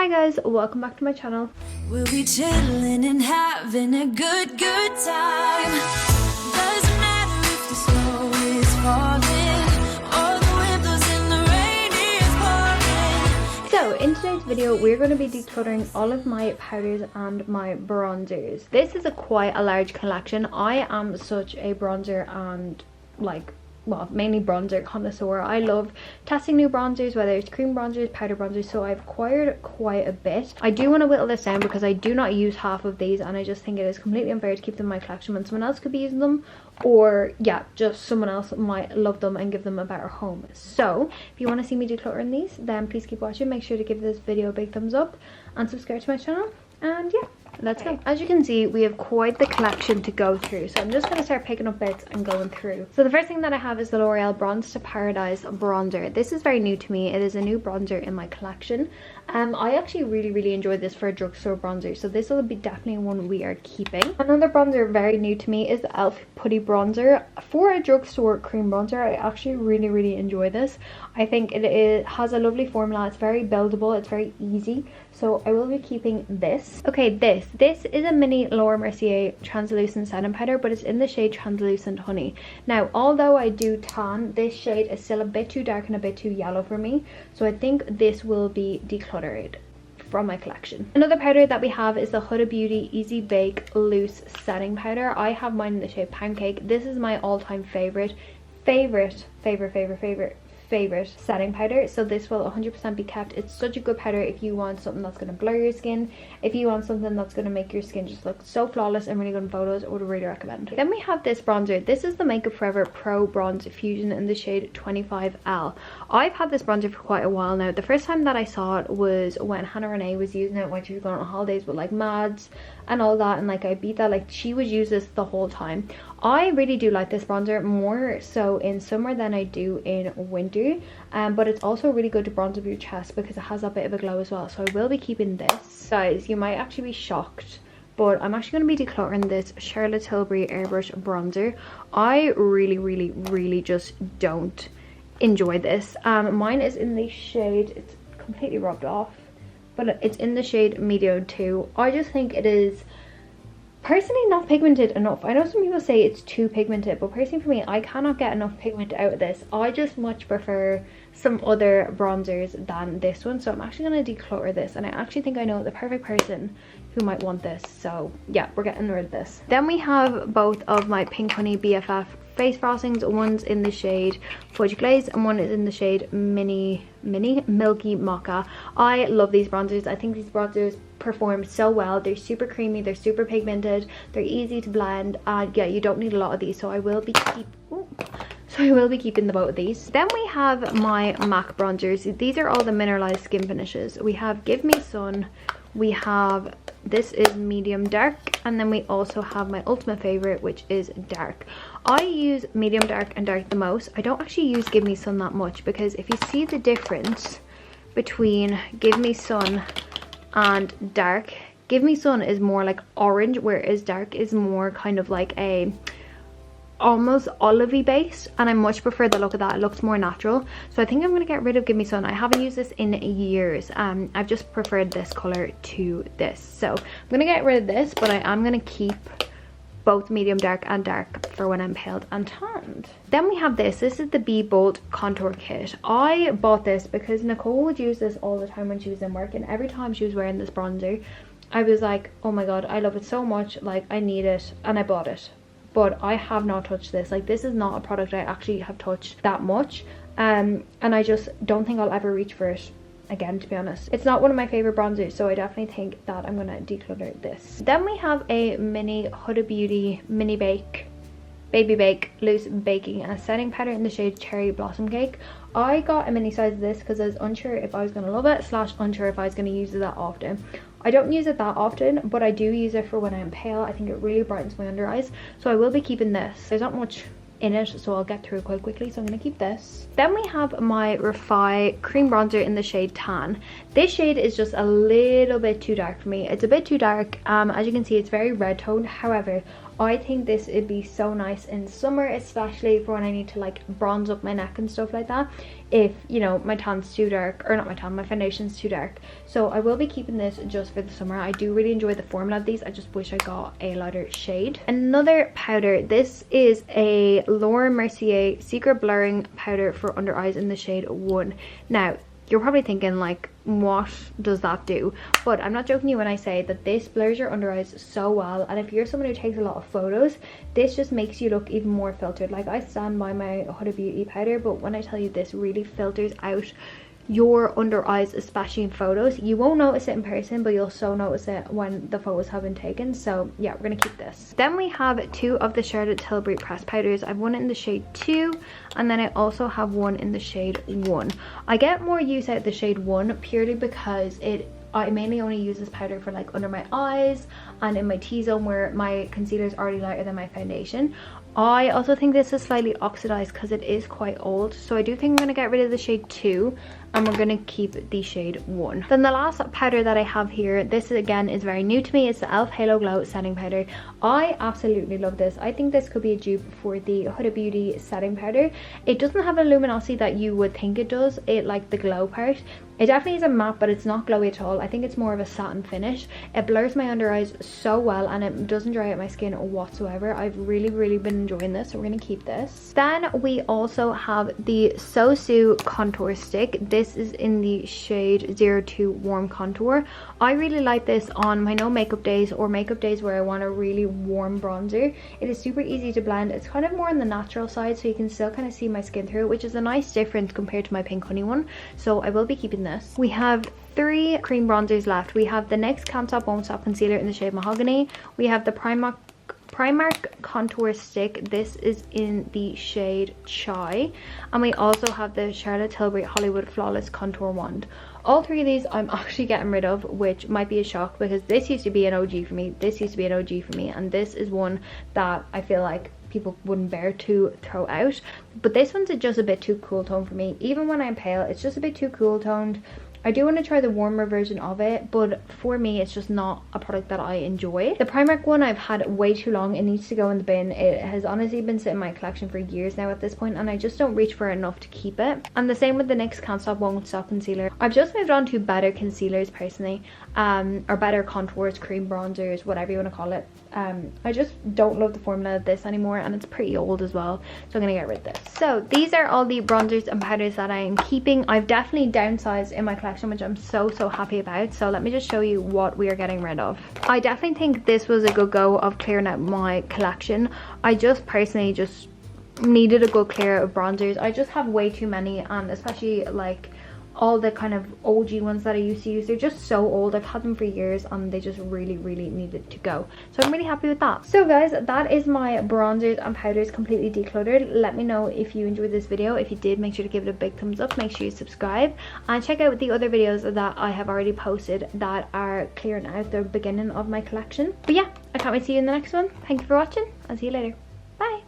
Hi guys, welcome back to my channel. We'll be chilling and having a good time. Doesn't matter if the snow is falling or the wind blows and the rain is pouring. So in today's video we're going to be decluttering all of my powders and my bronzers. This is quite a large collection. I am such a bronzer and mainly bronzer connoisseur. I love testing new bronzers, whether it's cream bronzers, powder bronzers, so I've acquired quite a bit. I do want to whittle this down because I do not use half of these, and I just think it is completely unfair to keep them in my collection when someone else could be using them, or yeah, just someone else might love them and give them a better home. So if you want to see me decluttering these, then please keep watching. Make sure to give this video a big thumbs up and subscribe to my channel, and yeah, let's go. As you can see, we have quite the collection to go through, so I'm just going to start picking up bits and going through. So the first thing that I have is the L'Oreal Bronze to Paradise bronzer. This is very new to me. It is a new bronzer in my collection. I actually really enjoy this for a drugstore bronzer, so this will be definitely one we are keeping. Another bronzer very new to me is the e.l.f. Putty Bronzer. For a drugstore cream bronzer, I actually really enjoy this. I think it has a lovely formula. It's very buildable, it's very easy, so I will be keeping this. Okay, this is a mini Laura Mercier translucent setting powder, but it's in the shade Translucent Honey. Now, although I do tan, this shade is still a bit too dark and a bit too yellow for me, so I think this will be decluttered from my collection. Another powder that we have is the Huda Beauty Easy Bake Loose Setting Powder. I have mine in the shade Pancake. This is my all-time favorite setting powder, so this will 100% be kept. It's such a good powder if you want something that's going to blur your skin, if you want something that's going to make your skin just look so flawless and really good in photos. I would really recommend. Then we have this bronzer. This is the Makeup Forever Pro Bronze Fusion in the shade 25L. I've had this bronzer for quite a while now. The first time that I saw it was when Hannah Renee was using it when she was going on holidays with like Mads and all that, and like I beat that, like she would use this the whole time. I really do like this bronzer, more so in summer than I do in winter, but it's also really good to bronze up your chest because it has that bit of a glow as well, so I will be keeping this. Guys, you might actually be shocked, but I'm actually going to be decluttering this Charlotte Tilbury Airbrush bronzer. I really just don't enjoy this. Mine is in the shade, it's completely rubbed off, but it's in the shade Medium 2. I just think it is personally not pigmented enough. I know some people say it's too pigmented, but personally for me, I cannot get enough pigment out of this. I just much prefer some other bronzers than this one, so I'm actually going to declutter this, and I actually think I know the perfect person who might want this, so yeah, we're getting rid of this. Then we have both of my Pink Honey BFF face frostings. One's in the shade Fudge Glaze and one is in the shade Mini Milky Mocha. I love these bronzers. I think these bronzers perform so well. They're super creamy, they're super pigmented, they're easy to blend, and yeah, you don't need a lot of these, so I will be keeping the both of these. Then we have my MAC bronzers. These are all the mineralized skin finishes. We have Give Me Sun, we have, this is medium dark, and then we also have my ultimate favorite, which is dark. I use medium dark and dark the most. I don't actually use Give Me Sun that much, because if you see the difference between Give Me Sun and dark, Give Me Sun is more like orange, whereas dark is more kind of like a almost olivey base, and I much prefer the look of that. It looks more natural, so I think I'm going to get rid of Give Me Sun. I haven't used this in years. I've just preferred this color to this, so I'm going to get rid of this, but I am going to keep both medium dark and dark for when I'm paled and tanned. Then we have this is the Be Bold Contour Kit. I bought this because Nicole would use this all the time when she was in work, and every time she was wearing this bronzer I was like, oh my god, I love it so much, like I need it, and I bought it. But I have not touched this. Like, this is not a product I actually have touched that much, and I just don't think I'll ever reach for it again, to be honest. It's not one of my favorite bronzers, so I definitely think that I'm gonna declutter this. Then we have a mini Huda Beauty Baby Bake Loose Baking and Setting Powder in the shade Cherry Blossom Cake. I got a mini size of this because I was unsure if I was gonna love it / unsure if I was gonna use it that often. I don't use it that often, but I do use it for when I'm pale. I think it really brightens my under eyes, so I will be keeping this. There's not much in it, so I'll get through it quite quickly, so I'm going to keep this. Then we have my Refi Cream Bronzer in the shade Tan. This shade is just a little bit too dark for me. It's a bit too dark. As you can see, it's very red toned. However, I think this would be so nice in summer, especially for when I need to like bronze up my neck and stuff like that, if you know my tan's too dark, or not my tan, my foundation's too dark. So I will be keeping this just for the summer. I do really enjoy the formula of these. I just wish I got a lighter shade. Another powder, this is a Laura Mercier Secret Blurring Powder for Under Eyes in the shade 1. Now you're probably thinking like, what does that do? But I'm not joking you when I say that this blurs your under eyes so well, and if you're someone who takes a lot of photos, this just makes you look even more filtered. Like, I stand by my Huda Beauty powder, but when I tell you, this really filters out your under eyes, especially in photos. You won't notice it in person, but you'll so notice it when the photos have been taken. So yeah, we're gonna keep this. Then we have 2 of the Charlotte Tilbury pressed powders. I have one in the shade 2, and then I also have one in the shade 1. I get more use out of the shade 1 purely because I mainly only use this powder for like under my eyes and in my T-zone where my concealer is already lighter than my foundation. I also think this is slightly oxidized because it is quite old, so I do think I'm going to get rid of the shade 2 and we're going to keep the shade 1. Then the last powder that I have here, this again is very new to me. It's the e.l.f. Halo Glow setting powder. I absolutely love this. I think this could be a dupe for the Huda Beauty setting powder. It doesn't have a luminosity that you would think it does, like the glow part. It definitely is a matte, but it's not glowy at all. I think it's more of a satin finish. It blurs my under eyes so well and it doesn't dry out my skin whatsoever. I've really been enjoying this, so we're going to keep this. Then we also have the Sosu contour stick. This is in the shade 02 Warm Contour. I really like this on my no makeup days or makeup days where I want a really warm bronzer. It is super easy to blend. It's kind of more on the natural side, so you can still kind of see my skin through it, which is a nice difference compared to my Pink Honey one. So I will be keeping this. We have 3 cream bronzers left. We have the NYX Can't Stop Won't Stop concealer in the shade Mahogany. We have the Primark contour stick. This is in the shade Chai, and we also have the Charlotte Tilbury Hollywood Flawless Contour Wand. All 3 of these I'm actually getting rid of, which might be a shock because this used to be an OG for me. This used to be an OG for me, and this is one that I feel like people wouldn't bear to throw out. But this one's just a bit too cool toned for me. Even when I'm pale, it's just a bit too cool toned. I do want to try the warmer version of it, but for me it's just not a product that I enjoy. The Primark one I've had way too long. It needs to go in the bin. It has honestly been sitting in my collection for years now at this point, and I just don't reach for it enough to keep it. And the same with the NYX Can't Stop Won't Stop concealer. I've just moved on to better concealers personally, or better contours, cream bronzers, whatever you want to call it. I just don't love the formula of this anymore, and it's pretty old as well, so I'm gonna get rid of this. So these are all the bronzers and powders that I am keeping. I've definitely downsized in my collection, which I'm so happy about. So let me just show you what we are getting rid of. I definitely think this was a good go of clearing out my collection. I just personally just needed a good clear of bronzers. I just have way too many, and especially like all the kind of OG ones that I used to use, they're just so old. I've had them for years and they just really needed to go. So I'm really happy with that. So guys, that is my bronzers and powders completely decluttered. Let me know if you enjoyed this video. If you did, make sure to give it a big thumbs up. Make sure you subscribe and check out the other videos that I have already posted that are clearing out the beginning of my collection. But yeah, I can't wait to see you in the next one. Thank you for watching. I'll see you later.